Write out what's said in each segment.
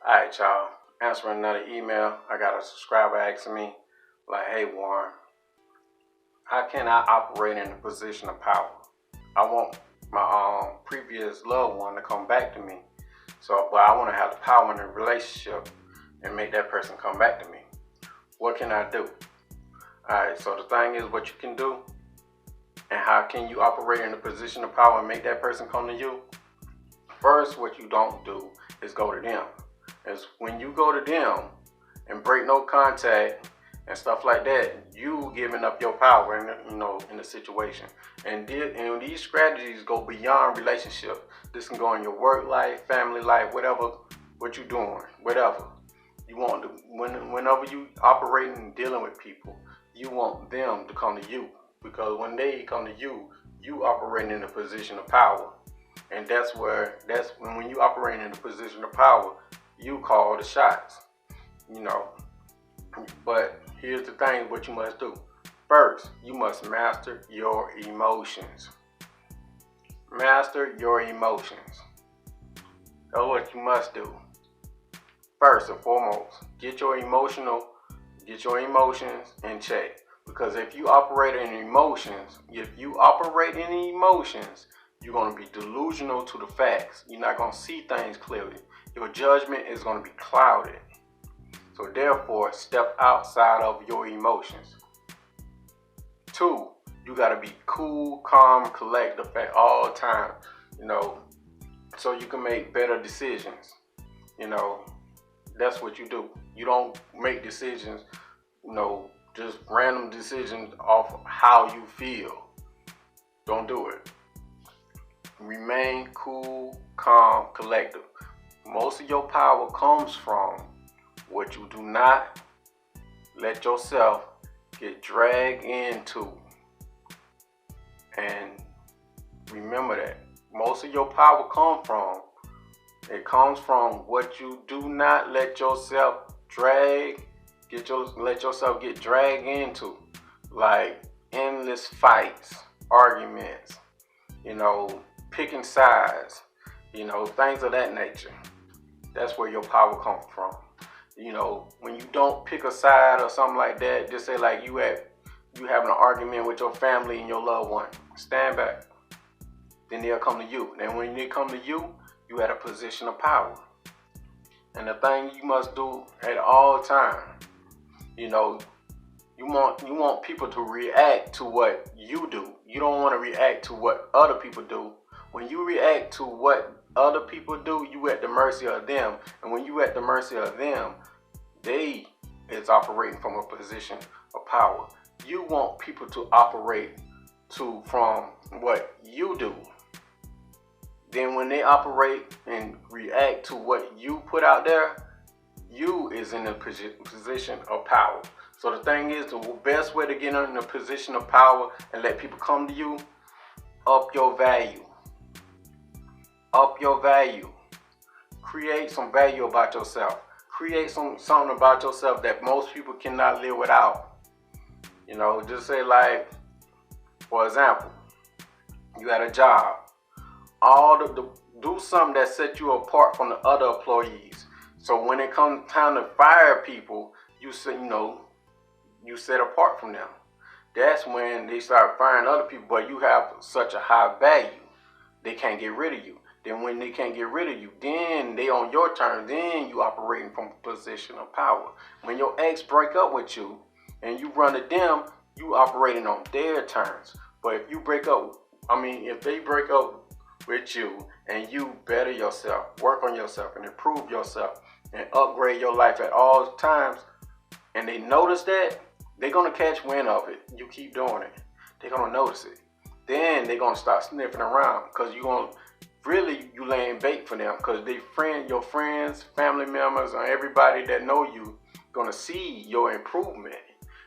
Alright, y'all. Answering another email. I got a subscriber asking me, like, hey, Warren, how can I operate in a position of power? I want my previous loved one to come back to me. But I want to have the power in the relationship and make that person come back to me. What can I do? Alright, so the thing is what you can do and how can you operate in a position of power and make that person come to you? First, what you don't do is go to them. Is when you go to them and break no contact and stuff like that, you giving up your power in the situation. And these strategies go beyond relationship. This can go in your work life, family life, whatever what you're doing, whatever. You want to whenever you operating and dealing with people, you want them to come to you. Because when they come to you, you operating in a position of power. And that's when you operate in a position of power, you call the shots, But here's the thing, what you must do. First, you must master your emotions. Master your emotions. That's what you must do. First and foremost, get your emotions in check. Because if you operate in emotions, you're going to be delusional to the facts. You're not going to see things clearly. Your judgment is going to be clouded. So therefore, step outside of your emotions. 2, you got to be cool, calm, collected at all times, so you can make better decisions. That's what you do. You don't make decisions, just random decisions off of how you feel. Don't do it. Remain cool, calm, collected. Most of your power comes from what you do not let yourself get dragged into. And remember that. Most of your power comes from what you do not let yourself let yourself get dragged into. Like endless fights, arguments, picking sides, things of that nature. That's where your power comes from. When you don't pick a side or something like that, just say like you having an argument with your family and your loved one. Stand back. Then they'll come to you. And when they come to you, you at a position of power. And the thing you must do at all times, you want people to react to what you do. You don't want to react to what other people do. When you react to what other people do, you at the mercy of them. And when you at the mercy of them, they is operating from a position of power. You want people to operate from what you do. Then when they operate and react to what you put out there, you is in a position of power. So the thing is, the best way to get in a position of power and let people come to you, up your value. Up your value. Create some value about yourself. Create something about yourself that most people cannot live without. Just say like, for example, you got a job. Do something that sets you apart from the other employees. So when it comes time to fire people, you set apart from them. That's when they start firing other people, but you have such a high value, they can't get rid of you. Then when they can't get rid of you, then they on your terms, then you operating from a position of power. When your ex break up with you and you run to them, you operating on their terms. But if they break up with you and you better yourself, work on yourself and improve yourself and upgrade your life at all times, and they notice that, they're going to catch wind of it. You keep doing it. They're going to notice it. Then they're going to start sniffing around because you laying bait for them because your friends, family members, and everybody that know you going to see your improvement.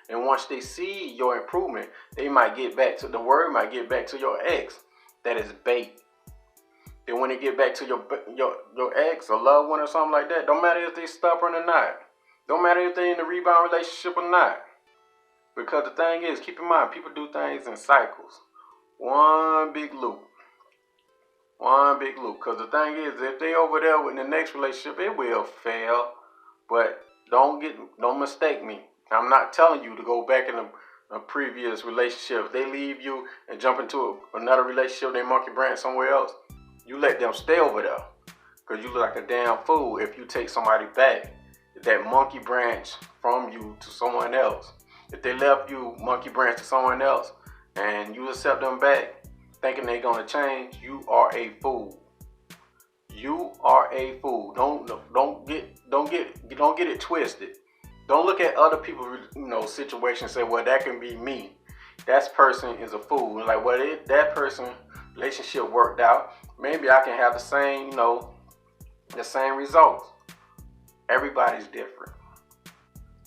And once they see your improvement, the word might get back to your ex. That is bait. Then when they get back to your ex or loved one or something like that, don't matter if they stubborn or not. Don't matter if they're in a rebound relationship or not. Because the thing is, keep in mind, people do things in cycles. One big loop. One big loop. Because the thing is, if they over there with the next relationship, it will fail. But don't mistake me. I'm not telling you to go back in a previous relationship. If they leave you and jump into another relationship, they monkey branch somewhere else, you let them stay over there. Because you look like a damn fool if you take somebody back, that monkey branch from you to someone else. If they left you monkey branch to someone else and you accept them back thinking they're gonna change, you are a fool. You are a fool. Don't get it twisted. Don't look at other people's situations and say, well, that can be me. That person is a fool. Like, well, that person relationship worked out. Maybe I can have the same results. Everybody's different.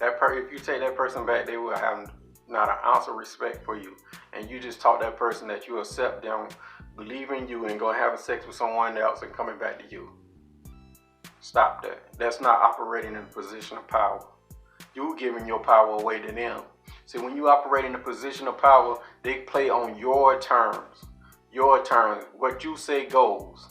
If you take that person back, they will have not an ounce of respect for you. And you just taught that person that you accept them, believe in you, and go having sex with someone else and coming back to you. Stop that. That's not operating in a position of power. You're giving your power away to them. See, when you operate in a position of power, they play on your terms. Your terms. What you say goes.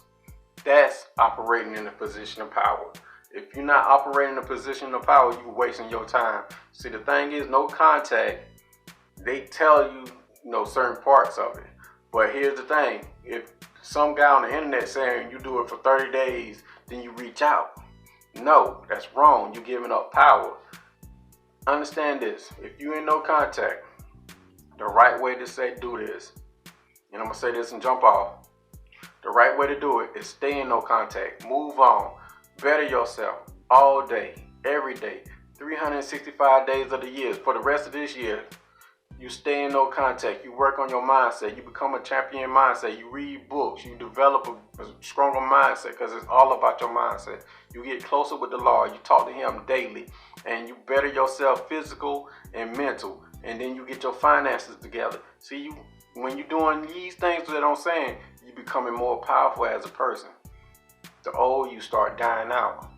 That's operating in a position of power. If you're not operating in a position of power, you're wasting your time. See, the thing is, no contact. They tell you, certain parts of it. But here's the thing. If some guy on the internet saying you do it for 30 days, then you reach out. No, that's wrong. You're giving up power. Understand this. If you in no contact, the right way to say do this, and I'm going to say this and jump off. The right way to do it is stay in no contact. Move on. Better yourself all day, every day, 365 days of the year. For the rest of this year, you stay in no contact. You work on your mindset. You become a champion mindset. You read books. You develop a stronger mindset because it's all about your mindset. You get closer with the Lord. You talk to Him daily. And you better yourself physical and mental. And then you get your finances together. See, when you're doing these things that I'm saying, you're becoming more powerful as a person. The old you start dying out.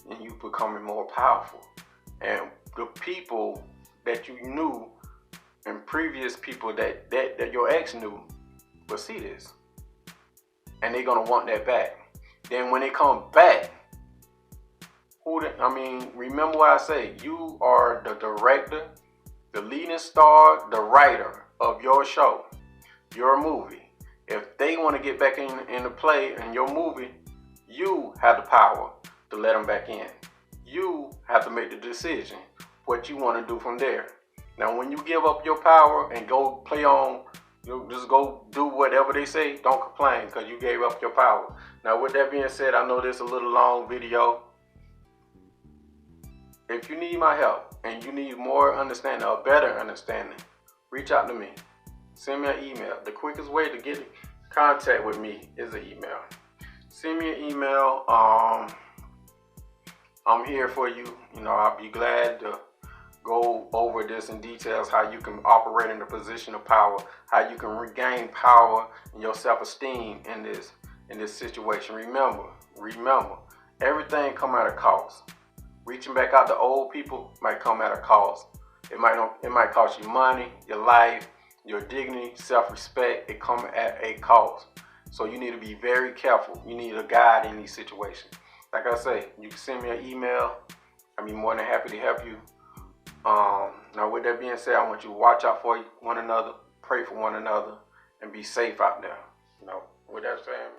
And you becoming more powerful. And the people that you knew and previous people that your ex knew will see this. And they're going to want that back. Then when they come back, remember what I say. You are the director, the leading star, the writer of your show, your movie. If they want to get back in the play in your movie, you have the power to let them back in. You have to make the decision what you want to do from there. Now, when you give up your power and go play on, just go do whatever they say, don't complain because you gave up your power. Now, with that being said, I know this is a little long video. If you need my help and you need more understanding or better understanding, reach out to me. Send me an email. The quickest way to get in contact with me is an email. Send me an email. I'm here for you. I'll be glad to go over this in details, how you can operate in a position of power, how you can regain power and your self-esteem in this situation. Remember, everything come at a cost. Reaching back out to old people might come at a cost. It might cost you money, your life, your dignity, self-respect. It comes at a cost. So you need to be very careful. You need a guide in these situations. Like I say, you can send me an email. I'd be more than happy to help you. Now with that being said, I want you to watch out for one another, pray for one another, and be safe out there. With that said,